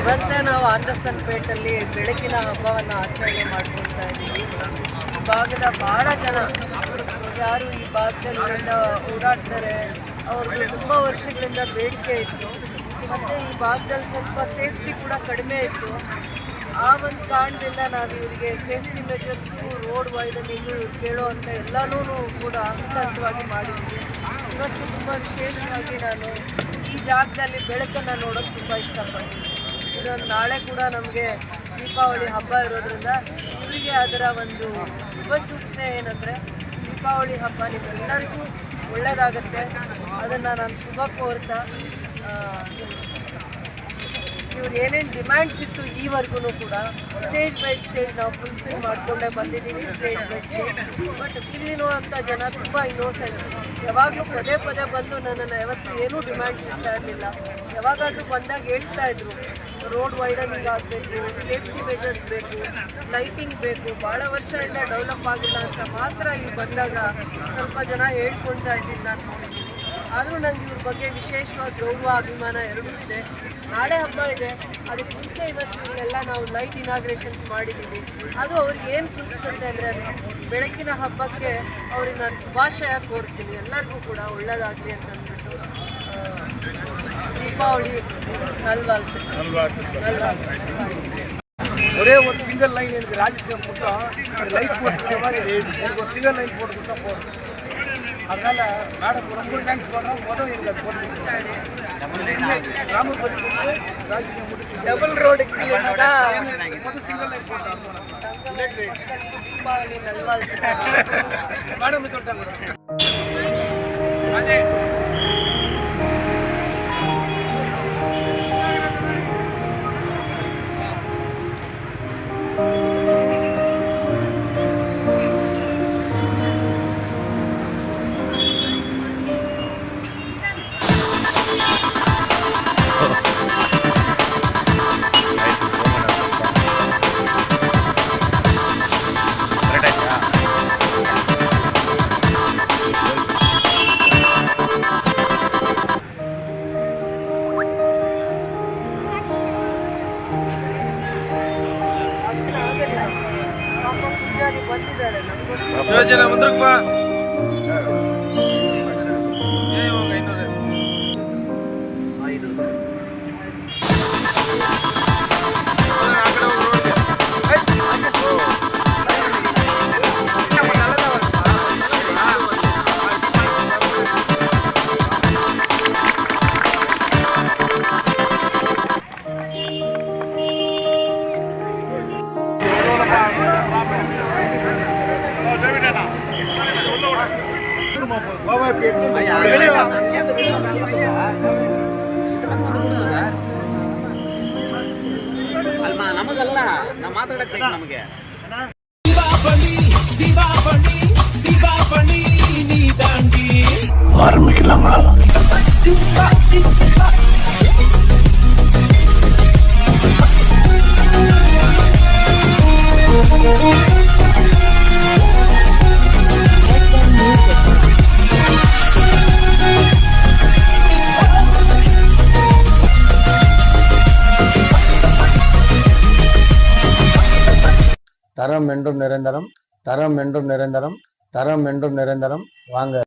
ಇವತ್ತೇ ನಾವು ಆಂಧ್ರಸನ್ಪೇಟಲ್ಲಿ ಬೆಳಕಿನ ಹಬ್ಬವನ್ನು ಆಚರಣೆ ಮಾಡ್ಕೊಳ್ತಾ ಇದ್ದೀವಿ. ಈ ಭಾಗದ ಭಾಳ ಜನ ಯಾರು ಈ ಭಾಗದಲ್ಲಿಂದ ಓಡಾಡ್ತಾರೆ, ಅವ್ರಿಗೆ ತುಂಬ ವರ್ಷಗಳಿಂದ ಬೇಡಿಕೆ ಇತ್ತು. ಮತ್ತು ಈ ಭಾಗದಲ್ಲಿ ಸ್ವಲ್ಪ ಸೇಫ್ಟಿ ಕೂಡ ಕಡಿಮೆ ಇತ್ತು. ಆ ಒಂದು ಕಾರಣದಿಂದ ನಾವು ಇವರಿಗೆ ಸೇಫ್ಟಿ ಮೆಜರ್ಸು, ರೋಡ್ ವೈಡನಿಂಗು ಇವ್ರು ಕೇಳೋವಂಥ ಎಲ್ಲನೂ ಕೂಡ ಹಂತವಾಗಿ ಮಾಡಿದ್ವಿ. ಇವತ್ತು ತುಂಬ ವಿಶೇಷವಾಗಿ ನಾನು ಈ ಜಾಗದಲ್ಲಿ ಬೆಳಕನ್ನು ನೋಡೋಕ್ಕೆ ತುಂಬ ಇಷ್ಟಪಡ್ತೀನಿ. ಇದೊಂದು ನಾಳೆ ಕೂಡ ನಮಗೆ ದೀಪಾವಳಿ ಹಬ್ಬ ಇರೋದ್ರಿಂದ ಇವರಿಗೆ ಅದರ ಒಂದು ಶುಭ ಸೂಚನೆ ಏನಂದರೆ ದೀಪಾವಳಿ ಹಬ್ಬ ನಿಮ್ಮೆಲ್ಲರಿಗೂ ಒಳ್ಳೆಯದಾಗತ್ತೆ. ಅದನ್ನು ನಾನು ಶುಭ ಕೋರ್ತಾ ಇವ್ರು ಏನೇನು ಡಿಮ್ಯಾಂಡ್ಸ್ ಇತ್ತು ಈವರೆಗೂ ಕೂಡ ಸ್ಟೇಜ್ ಬೈ ಸ್ಟೇಜ್ ನಾವು ಫುಲ್ಫಿಲ್ ಮಾಡಿಕೊಂಡೇ ಬಂದಿದ್ದೀವಿ, ಸ್ಟೇಜ್ ಬೈ ಸ್ಟೇಜ್. ಬಟ್ ಇಲ್ಲಿರುವಂಥ ಜನ ತುಂಬ ಇನ್ನೋಸೆಂಟ್. ಯಾವಾಗಲೂ ಪದೇ ಪದೇ ಬಂದು ನನ್ನನ್ನು ಯಾವತ್ತೂ ಏನೂ ಡಿಮ್ಯಾಂಡ್ಸ್ ಇರ್ತಾ ಇರಲಿಲ್ಲ. ಯಾವಾಗಾದರೂ ಬಂದಾಗ ಹೇಳ್ತಾ ಇದ್ರು ರೋಡ್ ವೈಡನಿಂಗ್ ಆಗಬೇಕು, ಸೇಫ್ಟಿ ಮೆಜರ್ಸ್ ಬೇಕು, ಲೈಟಿಂಗ್ ಬೇಕು, ಭಾಳ ವರ್ಷದಿಂದ ಡೆವಲಪ್ ಆಗಿಲ್ಲ ಅಂತ ಮಾತ್ರ ಇಲ್ಲಿ ಬಂದಾಗ ಸ್ವಲ್ಪ ಜನ ಹೇಳ್ಕೊಳ್ತಾ ಇದ್ದೀನಿ ನಾನು ನೋಡಿದ್ದೀನಿ. ಆದರೂ ನನಗೆ ಇವ್ರ ಬಗ್ಗೆ ವಿಶೇಷವಾಗಿ ಗೌರವ, ಅಭಿಮಾನ ಎರಡೂ ಇದೆ. ನಾಳೆ ಹಬ್ಬ ಇದೆ, ಅದಕ್ಕೆ ಮುಂಚೆ ಇವತ್ತು ಇಲ್ಲೆಲ್ಲ ನಾವು ಲೈಟ್ ಇನಾಗ್ರೇಷನ್ಸ್ ಮಾಡಿದ್ದೀವಿ. ಅದು ಅವ್ರಿಗೆ ಏನು ಸೂಚಿಸುತ್ತೆ ಅಂದರೆ ಬೆಳಕಿನ ಹಬ್ಬಕ್ಕೆ ಅವ್ರಿಗೆ ನಾನು ಶುಭಾಶಯ ಕೋರ್ತೀನಿ. ಎಲ್ಲರಿಗೂ ಕೂಡ ಒಳ್ಳೆಯದಾಗಲಿ ಅಂತ ಅಂದ್ಬಿಟ್ಟು ದೀಪಾವಳಿ நல்வாழ்த்து. ஒரே ஒரு சிங்கிள் லைன் எனக்கு ராஜஸ்தான் மட்டும் லைட் போட்டுக்கிற மாதிரி எனக்கு ஒரு சிங்கிள் லைன் போட்டு கொடுத்தா போதும். அதனால் மேடம் ரொம்ப தேங்க்ஸ் பண்ணுறோம். முதல் எங்களுக்கு அது போட்டு ராமபுரி ராஜஸ்தான் மட்டும் டபுள் ரோடுக்கு மட்டும் சிங்கிள் லைன் போட்டோம். தீபாவளி நல்வாழ்த்து மேடம் சொல்லிட்டாங்க. ಶಿವಜನ ಮುಂದ್ರಪ್ಪ ನಮಗಲ್ಲ ನಾವು ಮಾತಾಡಕ್ಕೆ ನಮಗೆ ஆரம்பிக்கலாங்களா? தரம் என்றும் நிரந்தரம், தரம் என்றும் நிரந்தரம், தரம் என்றும் நிரந்தரம். வாங்க.